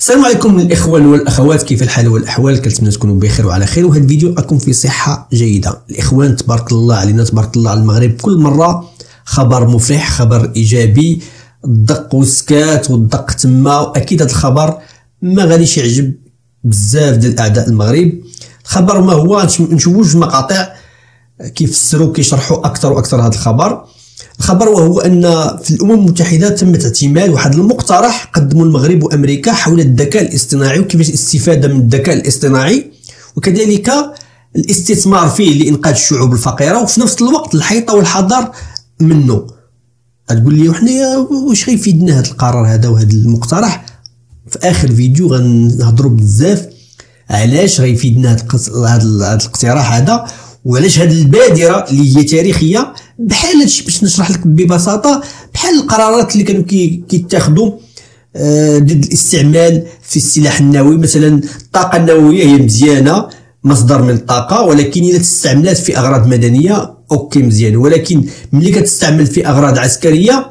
السلام عليكم الاخوان والاخوات، كيف الحال والاحوال؟ كنتمنى تكونوا بخير وعلى خير. وهذا الفيديو راكم في صحه جيده. الاخوان تبارك الله علينا، تبارك الله على المغرب. كل مره خبر مفرح، خبر ايجابي، الدق والسكات والدق تما. واكيد هذا الخبر ما غاديش يعجب بزاف ديال اعداء المغرب. الخبر ما هو؟ نشوفوا جوج مقاطع كيفسروا كيشرحوا اكثر واكثر هذا الخبر. الخبر وهو ان في الامم المتحده تم اعتماد واحد المقترح قدمه المغرب وامريكا حول الذكاء الاصطناعي وكيفاش الاستفاده من الذكاء الاصطناعي، وكذلك الاستثمار فيه لانقاذ الشعوب الفقيره، وفي نفس الوقت الحيطه والحذر منه. غتقول لي وحنايا واش غيفيدنا هذا القرار هذا وهذا المقترح؟ في اخر فيديو غنهضروا بزاف علاش غيفيدنا هذا الاقتراح هذا، وعلاش هذه البادره اللي هي تاريخيه بحال هادشي. باش نشرح لك ببساطه، بحال القرارات اللي كانوا كيتاخذوا ضد الاستعمال في السلاح النووي. مثلا الطاقه النوويه هي مزيانه، مصدر من الطاقه، ولكن اذا تستعملات في اغراض مدنيه اوكي مزيان، ولكن ملي كتستعمل في اغراض عسكريه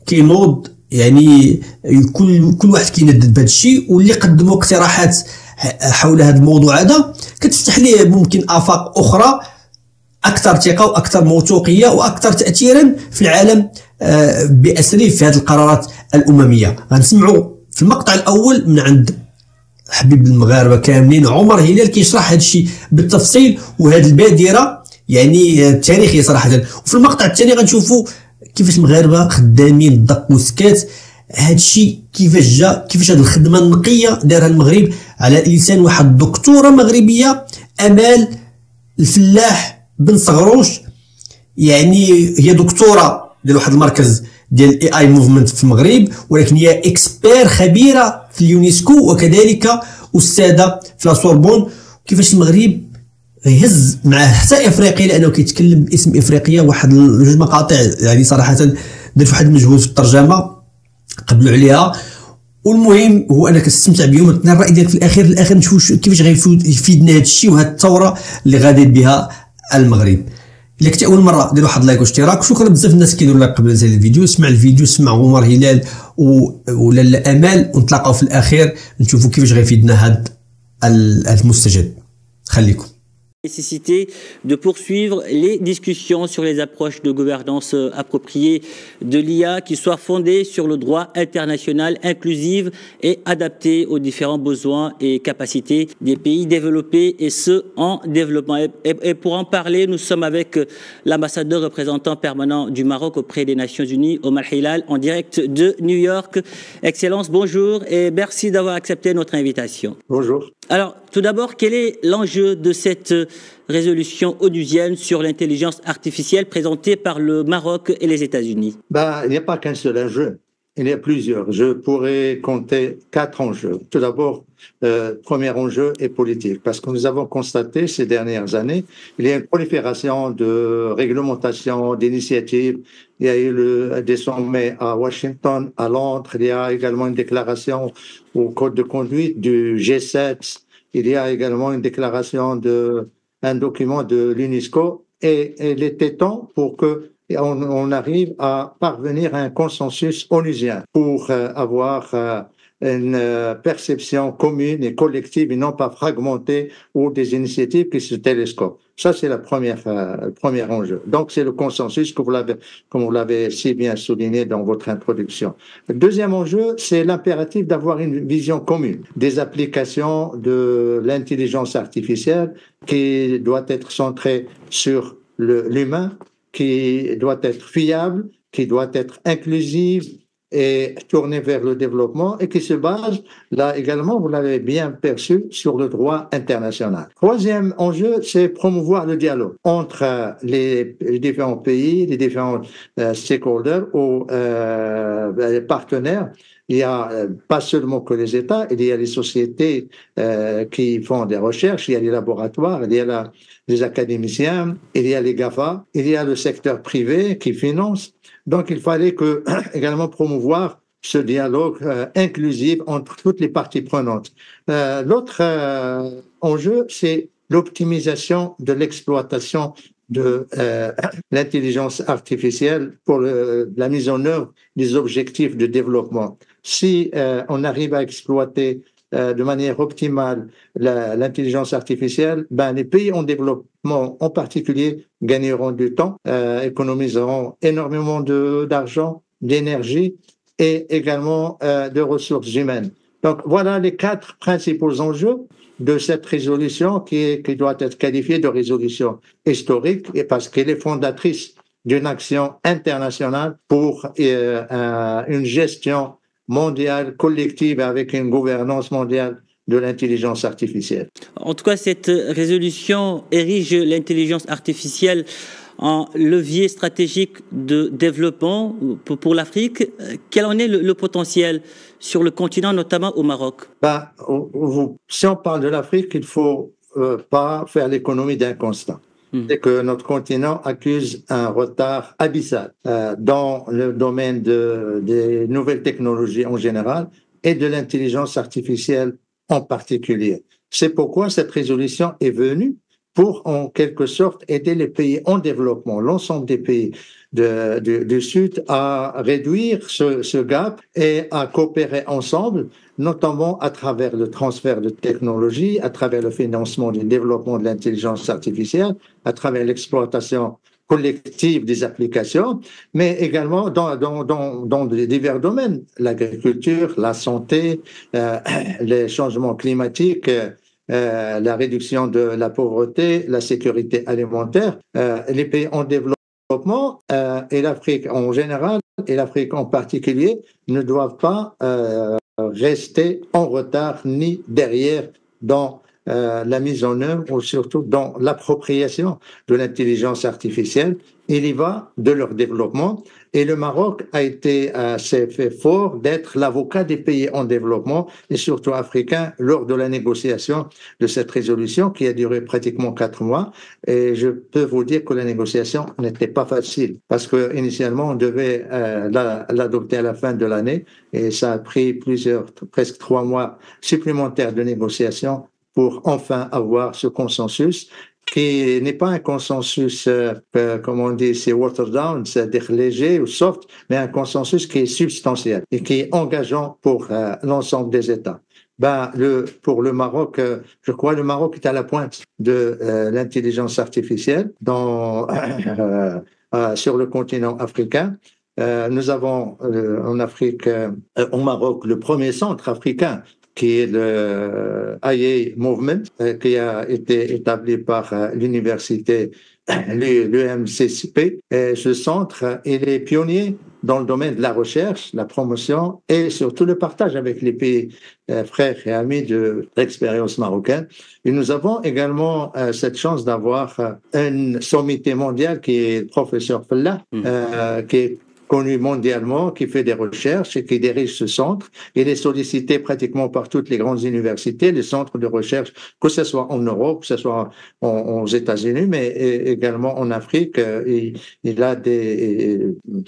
كينوض. يعني كل واحد كيندد بهذا الشيء، واللي قدموا اقتراحات حول هذا الموضوع هذا كتفتح ليه ممكن آفاق أخرى أكثر ثقة وأكثر موثوقية وأكثر تأثيرا في العالم بأسره في هذه القرارات الأممية. غنسمعوا في المقطع الأول من عند حبيب المغاربة كاملين عمر هلال كيشرح هذا الشيء بالتفصيل، وهذه البادرة يعني تاريخية صراحة. وفي المقطع الثاني غنشوفوا كيفاش المغاربة خدامين الدق والسكات. هذا الشيء كيفاش جا، كيفاش هذه الخدمه النقيه دارها المغرب على لسان واحد الدكتوره مغربيه امال الفلاح بن صغروش. يعني هي دكتوره ديال واحد المركز ديال الاي اي موفمنت في المغرب، ولكن هي اكسبير خبيره في اليونسكو وكذلك استاذه في لا سوربون. كيفاش المغرب يهز معاه حتى افريقيا لانه كيتكلم باسم افريقيا. واحد جوج مقاطع يعني صراحه درت واحد المجهود في الترجمه قبلوا عليها. والمهم هو انك تستمتع بهم وتنال الراي ديالك في الاخر نشوف كيفاش غيفيدنا هذا الشيء وهذه الثوره اللي غادي بها المغرب. الا كنتي اول مره دير واحد لايك واشتراك. شكرا بزاف الناس كيديروا لايك قبل هذا الفيديو. اسمع الفيديو، اسمع عمر هلال ولا امال، ونتلاقاو في الاخير نشوفوا كيفاش غيفيدنا هذا المستجد. خليكم. Nécessité de poursuivre les discussions sur les approches de gouvernance appropriée de l'IA qui soient fondées sur le droit international, inclusive et adaptée aux différents besoins et capacités des pays développés et ceux en développement. Et pour en parler, nous sommes avec l'ambassadeur représentant permanent du Maroc auprès des Nations Unies, Omar Hilal, en direct de New York. Excellence, bonjour et merci d'avoir accepté notre invitation. Bonjour. Alors, tout d'abord, quel est l'enjeu de cette résolution onusienne sur l'intelligence artificielle présentée par le Maroc et les États-Unis? Il n'y a pas qu'un seul enjeu, il y a plusieurs. Je pourrais compter 4 enjeux. Tout d'abord, premier enjeu est politique, parce que nous avons constaté ces dernières années, il y a une prolifération de réglementations, d'initiatives. Il y a eu des sommets à Washington, à Londres. Il y a également une déclaration au code de conduite du G7. Il y a également une déclaration un document de l'UNESCO. Et il était temps pour que on arrive à parvenir à un consensus onusien pour avoir une perception commune et collective et non pas fragmentée ou des initiatives qui se télescopent. Ça, c'est le premier enjeu. Donc, c'est le consensus comme vous l'avez si bien souligné dans votre introduction. Le deuxième enjeu, c'est l'impératif d'avoir une vision commune des applications de l'intelligence artificielle qui doit être centrée sur l'humain, qui doit être fiable, qui doit être inclusive et tournée vers le développement et qui se base, là également, vous l'avez bien perçu, sur le droit international. Troisième enjeu, c'est promouvoir le dialogue entre les différents pays, les différents stakeholders ou les partenaires. Il y a pas seulement que les États, il y a les sociétés qui font des recherches, il y a les laboratoires, il y a les académiciens, il y a les GAFA, il y a le secteur privé qui finance. Donc, il fallait également promouvoir ce dialogue inclusif entre toutes les parties prenantes. L'autre enjeu, c'est l'optimisation de l'exploitation de l'intelligence artificielle pour la mise en œuvre des objectifs de développement. si on arrive à exploiter de manière optimale l'intelligence artificielle, ben, les pays en développement en particulier gagneront du temps, économiseront énormément d'argent, d'énergie et également de ressources humaines. Donc voilà les 4 principaux enjeux de cette résolution qui doit être qualifiée de résolution historique et parce qu'elle est fondatrice d'une action internationale pour une gestion mondiale, collective, avec une gouvernance mondiale de l'intelligence artificielle. En tout cas, cette résolution érige l'intelligence artificielle en levier stratégique de développement pour l'Afrique. Quel en est le potentiel sur le continent, notamment au Maroc? Si on parle de l'Afrique, il ne faut pas faire l'économie d'un constat. C'est que notre continent accuse un retard abyssal dans le domaine des nouvelles technologies en général et de l'intelligence artificielle en particulier. C'est pourquoi cette résolution est venue pour, en quelque sorte, aider les pays en développement, l'ensemble des pays du Sud, à réduire ce gap et à coopérer ensemble, notamment à travers le transfert de technologies, à travers le financement du développement de l'intelligence artificielle, à travers l'exploitation collective des applications, mais également dans divers domaines, l'agriculture, la santé, les changements climatiques, la réduction de la pauvreté, la sécurité alimentaire. Les pays en développement et l'Afrique en général et l'Afrique en particulier ne doivent pas rester en retard ni derrière dans la mise en œuvre ou surtout dans l'appropriation de l'intelligence artificielle. Il y va de leur développement et le Maroc s'est fait fort d'être l'avocat des pays en développement et surtout africains lors de la négociation de cette résolution qui a duré pratiquement 4 mois et je peux vous dire que la négociation n'était pas facile parce que initialement on devait l'adopter à la fin de l'année et ça a pris presque 3 mois supplémentaires de négociation pour enfin avoir ce consensus qui n'est pas un consensus, comme on dit, c'est watered down, c'est-à-dire léger ou soft, mais un consensus qui est substantiel et qui est engageant pour l'ensemble des États. Pour le Maroc, je crois le Maroc est à la pointe de l'intelligence artificielle sur le continent africain. Nous avons en Afrique, au Maroc, le premier centre africain qui est le IA Movement, qui a été établi par l'université, l'UMCCP. Et ce centre, il est pionnier dans le domaine de la recherche, la promotion et surtout le partage avec les pays frères et amis de l'expérience marocaine. Et nous avons également cette chance d'avoir une sommité mondiale qui est le professeur Fellah, qui est connu mondialement, qui fait des recherches et qui dirige ce centre. Il est sollicité pratiquement par toutes les grandes universités, les centres de recherche, que ce soit en Europe, que ce soit aux États-Unis, mais également en Afrique. Il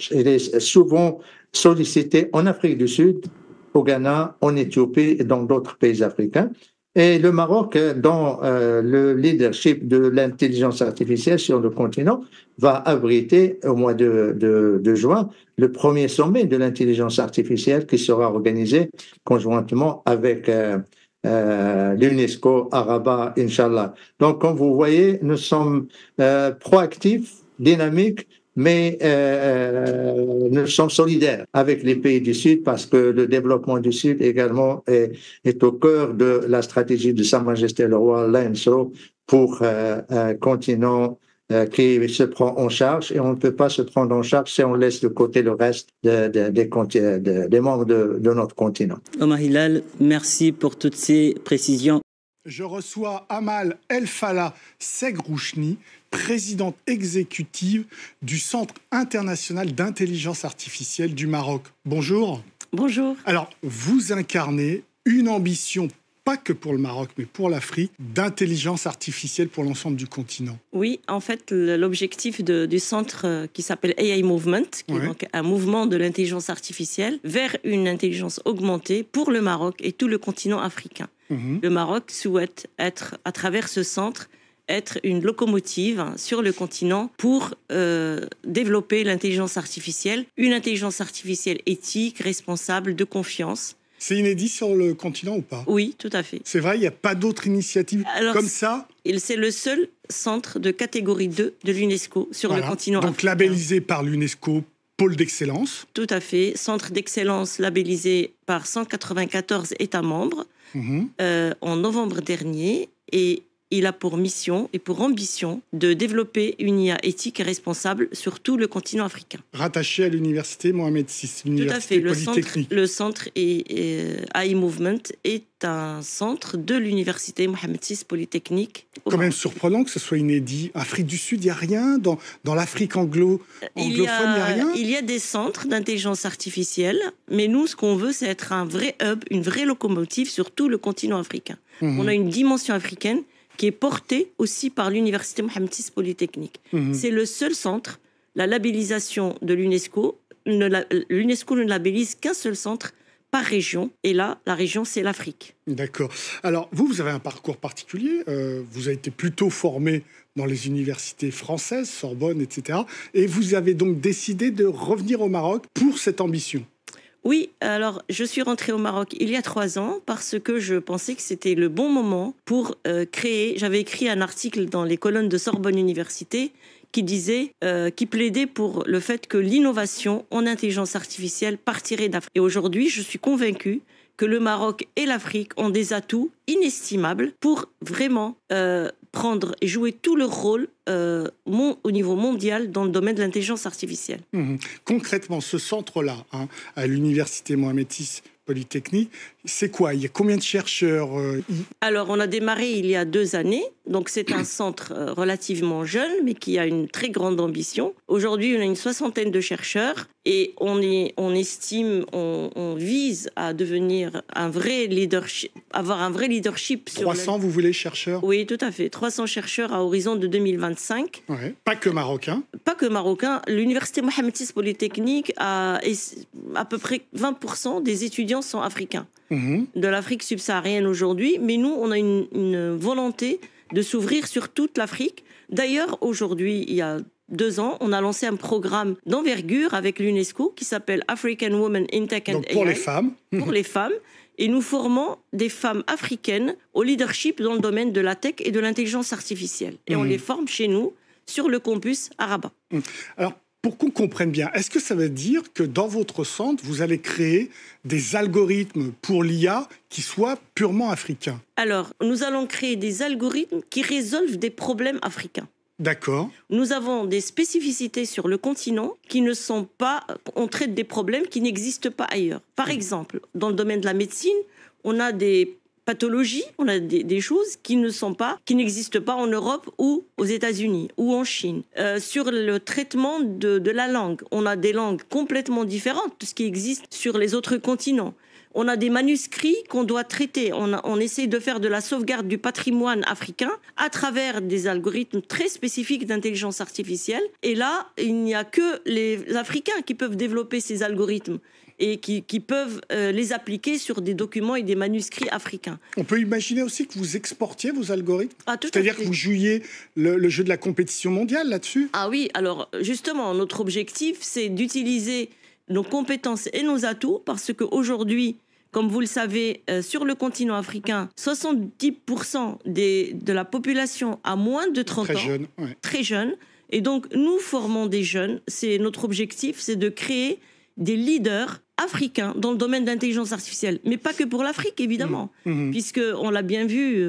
est souvent sollicité en Afrique du Sud, au Ghana, en Éthiopie et dans d'autres pays africains. Et le Maroc, dans le leadership de l'intelligence artificielle sur le continent, va abriter au mois de juin le premier sommet de l'intelligence artificielle qui sera organisé conjointement avec l'UNESCO à Rabat, Inch'Allah. Donc, comme vous voyez, nous sommes proactifs, dynamiques, mais nous sommes solidaires avec les pays du Sud parce que le développement du Sud également est au cœur de la stratégie de Sa Majesté le Roi Lanso pour un continent qui se prend en charge et on ne peut pas se prendre en charge si on laisse de côté le reste des membres de notre continent. Omar Hilal, merci pour toutes ces précisions. Je reçois Amal El Fallah Segrouchni, présidente exécutive du Centre international d'intelligence artificielle du Maroc. Bonjour. Bonjour. Alors, vous incarnez une ambition, pas que pour le Maroc, mais pour l'Afrique, d'intelligence artificielle pour l'ensemble du continent. Oui, en fait, l'objectif du centre qui s'appelle AI Movement, qui est donc un mouvement de l'intelligence artificielle vers une intelligence augmentée pour le Maroc et tout le continent africain. Le Maroc souhaite être, à travers ce centre, être une locomotive sur le continent pour développer l'intelligence artificielle, une intelligence artificielle éthique, responsable, de confiance. C'est inédit sur le continent ou pas? Oui, tout à fait. C'est vrai, il n'y a pas d'autres initiatives comme ça? C'est le seul centre de catégorie 2 de l'UNESCO sur le continent africain. Donc labellisé par l'UNESCO, pôle d'excellence. Tout à fait. Centre d'excellence labellisé par 194 États membres en novembre dernier. Et il a pour mission et pour ambition de développer une IA éthique et responsable sur tout le continent africain. Rattaché à l'université Mohamed VI, l'université polytechnique. Le centre AI Movement est un centre de l'université Mohamed VI Polytechnique. Quand même surprenant que ce soit inédit. Afrique du Sud, il n'y a rien. Dans l'Afrique anglophone, il n'y a rien. Il y a des centres d'intelligence artificielle, mais nous, ce qu'on veut, c'est être un vrai hub, une vraie locomotive sur tout le continent africain. On a une dimension africaine qui est portée aussi par l'université Mohamed VI Polytechnique. C'est le seul centre, la labellisation de l'UNESCO, l'UNESCO ne labellise qu'un seul centre par région, et là, la région, c'est l'Afrique. D'accord. Alors, vous avez un parcours particulier, vous avez été plutôt formé dans les universités françaises, Sorbonne, etc. Et vous avez donc décidé de revenir au Maroc pour cette ambition. Oui, alors je suis rentrée au Maroc il y a 3 ans parce que je pensais que c'était le bon moment pour créer. J'avais écrit un article dans les colonnes de Sorbonne Université qui plaidait pour le fait que l'innovation en intelligence artificielle partirait d'Afrique. Et aujourd'hui, je suis convaincue que le Maroc et l'Afrique ont des atouts inestimables pour vraiment prendre et jouer tout leur rôle au niveau mondial dans le domaine de l'intelligence artificielle. Concrètement, ce centre-là, à l'université Mohamed VI Polytechnique, c'est quoi? Il y a combien de chercheurs Alors, on a démarré il y a 2 années. Donc, c'est un centre relativement jeune, mais qui a une très grande ambition. Aujourd'hui, on a une 60aine de chercheurs et on vise à devenir un vrai leadership, avoir un vrai leadership. 300, vous voulez, chercheurs? Oui, tout à fait. 300 chercheurs à horizon de 2025. Ouais. Pas que marocains? Pas que marocains. L'université Mohamed VI Polytechnique a à peu près 20% des étudiants sont africains. De l'Afrique subsaharienne aujourd'hui. Mais nous, on a une volonté de s'ouvrir sur toute l'Afrique. D'ailleurs, aujourd'hui, il y a 2 ans, on a lancé un programme d'envergure avec l'UNESCO qui s'appelle African Women in Tech and Donc pour AI. les femmes. Pour les femmes. Et nous formons des femmes africaines au leadership dans le domaine de la tech et de l'intelligence artificielle. Et on les forme chez nous, sur le campus à Rabat. Alors, pour qu'on comprenne bien, est-ce que ça veut dire que dans votre centre, vous allez créer des algorithmes pour l'IA qui soient purement africains? Alors, nous allons créer des algorithmes qui résolvent des problèmes africains. D'accord. Nous avons des spécificités sur le continent qui ne sont pas... On traite des problèmes qui n'existent pas ailleurs. Par exemple, dans le domaine de la médecine, on a des pathologies, on a des choses qui n'existent pas en Europe ou aux États-Unis ou en Chine. Sur le traitement de la langue, on a des langues complètement différentes de ce qui existe sur les autres continents. On a des manuscrits qu'on doit traiter. On essaie de faire de la sauvegarde du patrimoine africain à travers des algorithmes très spécifiques d'intelligence artificielle. Et là, il n'y a que les Africains qui peuvent développer ces algorithmes et qui peuvent les appliquer sur des documents et des manuscrits africains. On peut imaginer aussi que vous exportiez vos algorithmes? C'est-à-dire que vous jouiez le jeu de la compétition mondiale là-dessus? Ah oui, alors justement, notre objectif, c'est d'utiliser nos compétences et nos atouts parce qu'aujourd'hui, comme vous le savez, sur le continent africain, 70% de la population a moins de 30 ans. Très jeune, ouais. Très jeune. Et donc, nous formons des jeunes. C'est notre objectif, c'est de créer des leaders africains dans le domaine de l'intelligence artificielle. Mais pas que pour l'Afrique, évidemment. Puisqu'on l'a bien vu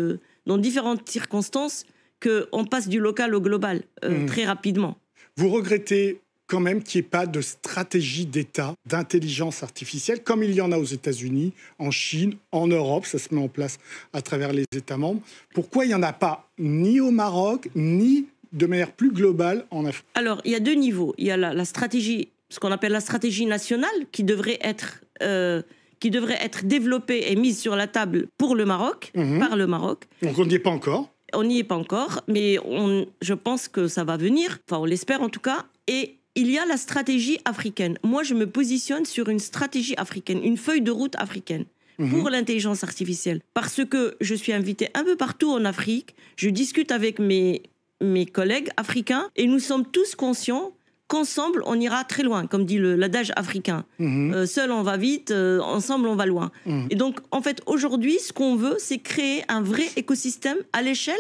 dans différentes circonstances qu'on passe du local au global très rapidement. Vous regrettez quand même qu'il n'y ait pas de stratégie d'État d'intelligence artificielle, comme il y en a aux États-Unis, en Chine, en Europe, ça se met en place à travers les États membres. Pourquoi il n'y en a pas ni au Maroc, ni de manière plus globale en Afrique? Alors, il y a 2 niveaux. Il y a la stratégie, ce qu'on appelle la stratégie nationale, qui devrait être développée et mise sur la table pour le Maroc, par le Maroc. Donc on n'y est pas encore? On n'y est pas encore, mais je pense que ça va venir, enfin on l'espère en tout cas, et il y a la stratégie africaine. Moi, je me positionne sur une stratégie africaine, une feuille de route africaine. pour l'intelligence artificielle. Parce que je suis invitée un peu partout en Afrique, je discute avec mes collègues africains et nous sommes tous conscients qu'ensemble, on ira très loin, comme dit l'adage africain. Seul, on va vite, ensemble, on va loin. Et donc, en fait, aujourd'hui, ce qu'on veut, c'est créer un vrai écosystème à l'échelle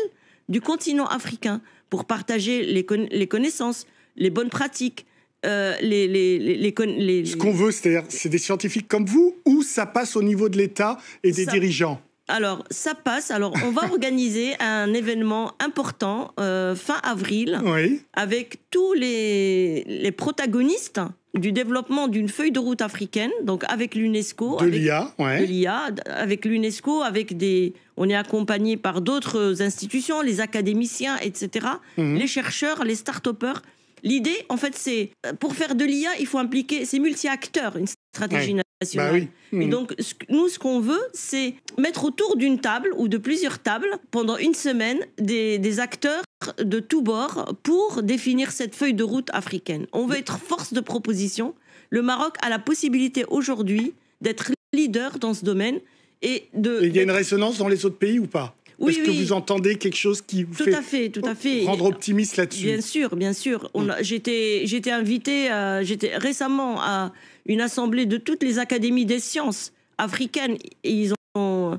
du continent africain pour partager les connaissances, les bonnes pratiques, Ce qu'on veut, c'est des scientifiques comme vous, ou ça passe au niveau de l'État et des dirigeants? Alors, ça passe. Alors, on va organiser un événement important fin avril avec tous les protagonistes du développement d'une feuille de route africaine, donc avec l'UNESCO. De l'IA, avec l'UNESCO, on est accompagné par d'autres institutions, les académiciens, etc., les chercheurs, les start-upers. L'idée, en fait, c'est, pour faire de l'IA, il faut impliquer, c'est multi-acteurs, une stratégie nationale. Et donc, nous, ce qu'on veut, c'est mettre autour d'une table ou de plusieurs tables, pendant une semaine, des acteurs de tous bords pour définir cette feuille de route africaine. On veut être force de proposition. Le Maroc a la possibilité aujourd'hui d'être leader dans ce domaine. Et il y a une résonance dans les autres pays ou pas? Est-ce que vous entendez quelque chose qui vous fait rendre optimiste là-dessus? Bien sûr. J'étais invitée, j'étais récemment à une assemblée de toutes les académies des sciences africaines. Et ils ont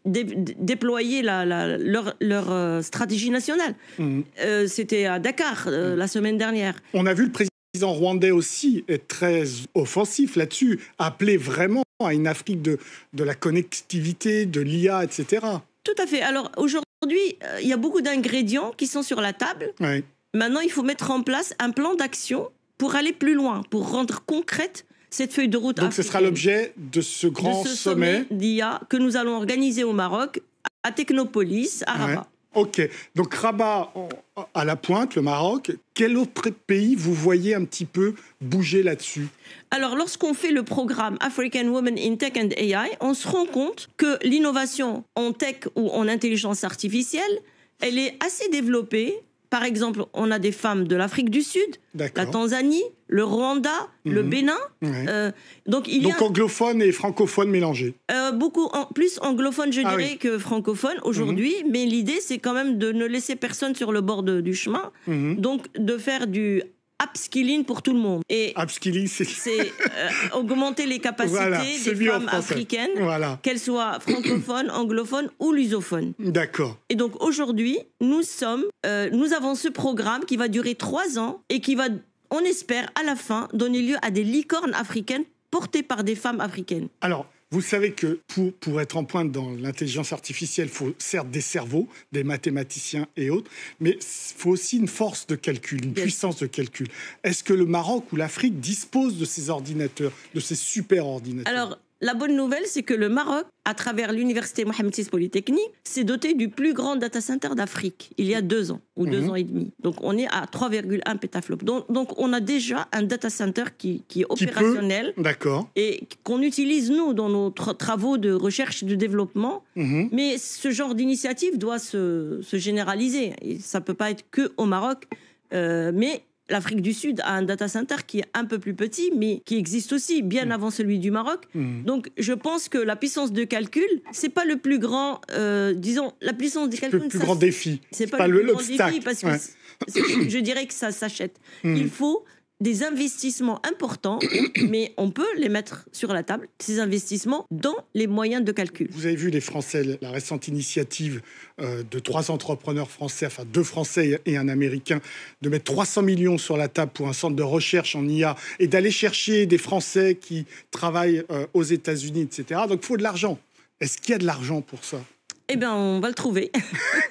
déployé leur stratégie nationale. C'était à Dakar la semaine dernière. On a vu le président rwandais aussi être très offensif là-dessus, appeler vraiment à une Afrique de la connectivité, de l'IA, etc. Tout à fait. Alors aujourd'hui, il y a beaucoup d'ingrédients qui sont sur la table. Maintenant, il faut mettre en place un plan d'action pour aller plus loin, pour rendre concrète cette feuille de route. Donc ce sera l'objet de ce grand sommet d'IA que nous allons organiser au Maroc, à Technopolis, à Rabat. Ok, donc Rabat à la pointe, le Maroc. Quel autre pays vous voyez un petit peu bouger là-dessus? Alors, lorsqu'on fait le programme African Women in Tech and AI, on se rend compte que l'innovation en tech ou en intelligence artificielle, elle est assez développée. Par exemple, on a des femmes de l'Afrique du Sud, la Tanzanie, le Rwanda, le Bénin. Donc anglophones et francophones mélangés. Beaucoup plus anglophones, je dirais, que francophones aujourd'hui. Mais l'idée, c'est quand même de ne laisser personne sur le bord du chemin. Donc, de faire du upskilling pour tout le monde. Et upskilling, c'est augmenter les capacités des femmes africaines, qu'elles soient francophones, anglophones ou lusophones. D'accord. Et donc aujourd'hui, nous avons ce programme qui va durer 3 ans et qui va, on espère, à la fin, donner lieu à des licornes africaines portées par des femmes africaines. Alors, vous savez que pour être en pointe dans l'intelligence artificielle, il faut certes des cerveaux, des mathématiciens et autres, mais il faut aussi une force de calcul, une puissance de calcul. Est-ce que le Maroc ou l'Afrique disposent de ces ordinateurs, de ces super ordinateurs? Alors, la bonne nouvelle, c'est que le Maroc, à travers l'université Mohamed VI Polytechnique, s'est doté du plus grand data center d'Afrique, il y a 2 ans, ou 2 ans et demi. Donc, on est à 3,1 pétaflops. Donc, on a déjà un data center qui est opérationnel. Et qu'on utilise, nous, dans nos travaux de recherche et de développement. Mais ce genre d'initiative doit se généraliser. Et ça ne peut pas être que au Maroc. Mais l'Afrique du Sud a un data center qui est un peu plus petit, mais qui existe aussi bien avant celui du Maroc. Donc, je pense que la puissance de calcul, c'est pas le plus grand, disons, la puissance de calcul. Le plus grand défi. C'est pas le plus grand défi parce que je dirais que ça s'achète. Il faut des investissements importants, mais on peut les mettre sur la table, ces investissements, dans les moyens de calcul. Vous avez vu les Français, la récente initiative de 3 entrepreneurs français, enfin 2 Français et un Américain, de mettre 300 millions sur la table pour un centre de recherche en IA et d'aller chercher des Français qui travaillent aux États-Unis, etc. Donc il faut de l'argent. Est-ce qu'il y a de l'argent pour ça? Eh bien, on va le trouver.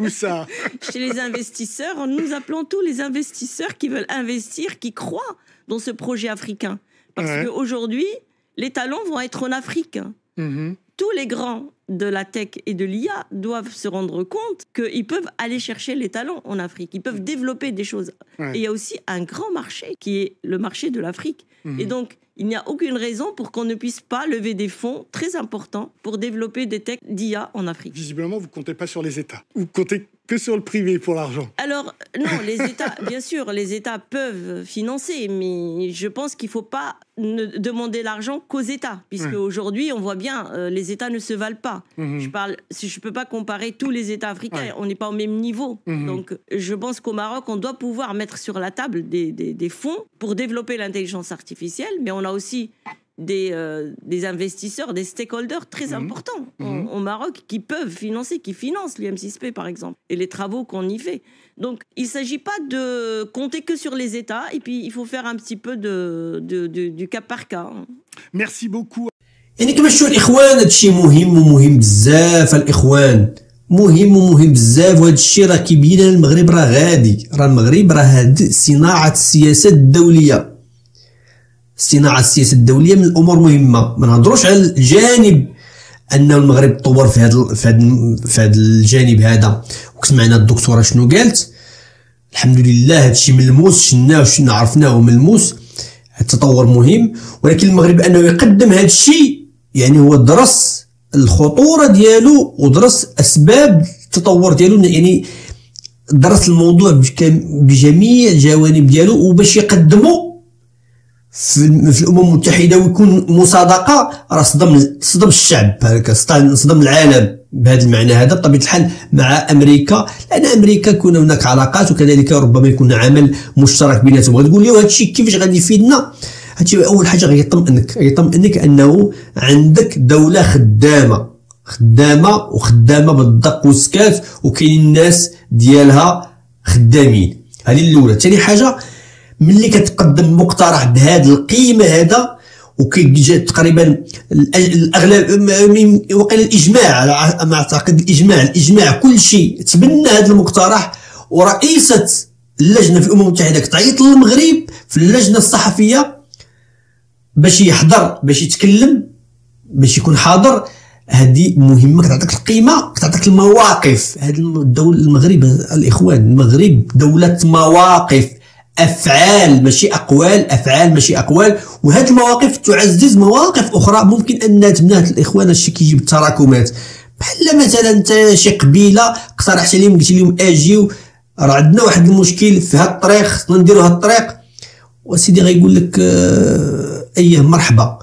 Où ça? Chez les investisseurs. Nous appelons tous les investisseurs qui veulent investir, qui croient dans ce projet africain. Parce qu'aujourd'hui, les talents vont être en Afrique. Tous les grands de la tech et de l'IA doivent se rendre compte qu'ils peuvent aller chercher les talents en Afrique. Ils peuvent développer des choses. Ouais. Et il y a aussi un grand marché qui est le marché de l'Afrique. Et donc, il n'y a aucune raison pour qu'on ne puisse pas lever des fonds très importants pour développer des techs d'IA en Afrique. Visiblement, vous ne comptez pas sur les États. Vous comptez que sur le privé pour l'argent. Alors, non, les États, bien sûr, les États peuvent financer, mais je pense qu'il ne faut pas demander l'argent qu'aux États, puisque aujourd'hui, on voit bien, les États ne se valent pas. Je ne peux pas comparer tous les États africains, on n'est pas au même niveau. Donc, je pense qu'au Maroc, on doit pouvoir mettre sur la table des fonds pour développer l'intelligence artificielle, mais on a aussi des investisseurs, des stakeholders très importants au Maroc qui peuvent financer, qui financent l'UM6P par exemple, et les travaux qu'on y fait. Donc il ne s'agit pas de compter que sur les États, et puis il faut faire un petit peu du cas par cas. Merci beaucoup. يعني كما شفتوا الاخوان هادشي مهم ومهم بزاف. الاخوان مهم بزاف، وهذا الشيء راه كيبين لنا المغرب راه غادي، راه المغرب راه هاد صناعه السياسه الدوليه. صناعة السياسة الدولية من الأمور مهمة. ما نهضروش على الجانب أنه المغرب تطور في هذا الجانب هذا، وسمعنا الدكتورة شنو قالت. الحمد لله هادشي ملموس، شناه وشنا عرفناه ملموس، التطور مهم، ولكن المغرب أنه يقدم هادشي يعني هو درس الخطورة ديالو ودرس أسباب التطور ديالو، يعني درس الموضوع بجميع الجوانب ديالو، وباش يقدمو في الامم المتحده ويكون مصادقه راه صدم الشعب، صدم العالم بهذا المعنى هذا بطبيعه الحال مع امريكا، لان امريكا يكون هناك علاقات، وكذلك ربما يكون عمل مشترك بيناتهم. غتقول لي هذا الشيء كيفاش غادي يفيدنا؟ هادشي اول حاجه غيطمئنك انه عندك دوله خدامه بالدق والسكات، وكاين الناس ديالها خدامين. هذه الاولى. ثاني حاجه، ملي كتقدم مقترح بهذه القيمه هذا، وكيجي تقريبا الاغلب وقيل الاجماع، على ما اعتقد الاجماع كل شيء تبنى هذا المقترح، ورئيسه اللجنه في الامم المتحده كتعيط للمغرب في اللجنه الصحفيه باش يحضر، باش يتكلم، باش يكون حاضر. هذه مهمه، كتعطيك القيمه، كتعطيك المواقف. هذا الدوله المغرب الاخوان، المغرب دوله مواقف، افعال ماشي اقوال، افعال ماشي اقوال. وهذه المواقف تعزز مواقف اخرى ممكن انها تبنات. الاخوان هادشي كيجيب التراكمات، بحال مثلا انت شي قبيله اقترحت عليهم قلت لهم اجيو راه عندنا واحد المشكل في هاد الطريق، خصنا نديرو هاد الطريق، وسيدي غيقول لك ايه مرحبا،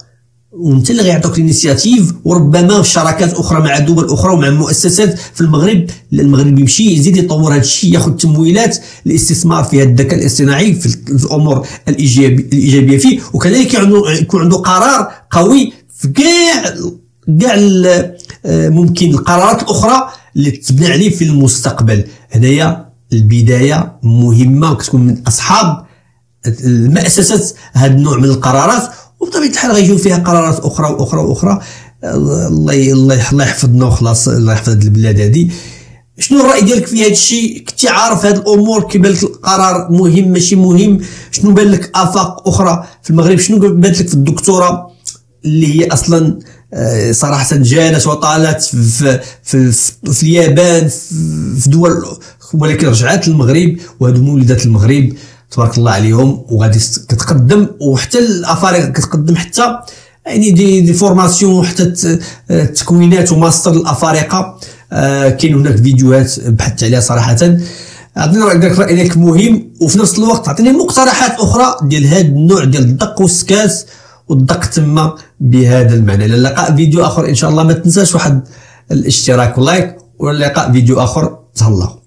وانت اللي غيعطوك الانيسياتيف. وربما في شراكات اخرى مع دول اخرى ومع مؤسسات في المغرب، المغرب يمشي يزيد يطور هذا الشيء، ياخذ تمويلات الاستثمار في الذكاء الاصطناعي في الامور الايجابيه فيه، وكذلك يكون عنده قرار قوي في كاع ممكن القرارات الاخرى اللي تبنى عليه في المستقبل. هنايا البدايه مهمه، كتكون من اصحاب المؤسسات هذا النوع من القرارات، وبطبيعه الحال غيجيو فيها قرارات اخرى. الله يحفظنا وخلاص، الله يحفظ هذه البلاد هذه. شنو الراي ديالك في هذا الشيء؟ كنتي عارف هذه الامور؟ كيبان لك القرار مهم ماشي مهم؟ شنو بان لك افاق اخرى في المغرب؟ شنو بان لك في الدكتوره اللي هي اصلا صراحه جالت وطالت في اليابان، في دول، ولكن رجعت للمغرب، وهذو مولدات المغرب تبارك الله عليهم، وغادي كتقدم، وحتى الافارقه كتقدم حتى يعني دي فورماسيون، حتى التكوينات وماستر الافارقه. كاين هناك فيديوهات بحثت عليها صراحه. عطينا رايك مهم، وفي نفس الوقت عطيني مقترحات اخرى ديال هذا النوع ديال الدق والسكاس والدق تما بهذا المعنى. الى اللقاء فيديو اخر ان شاء الله. ما تنساش واحد الاشتراك ولايك، واللقاء فيديو اخر. تهلاو.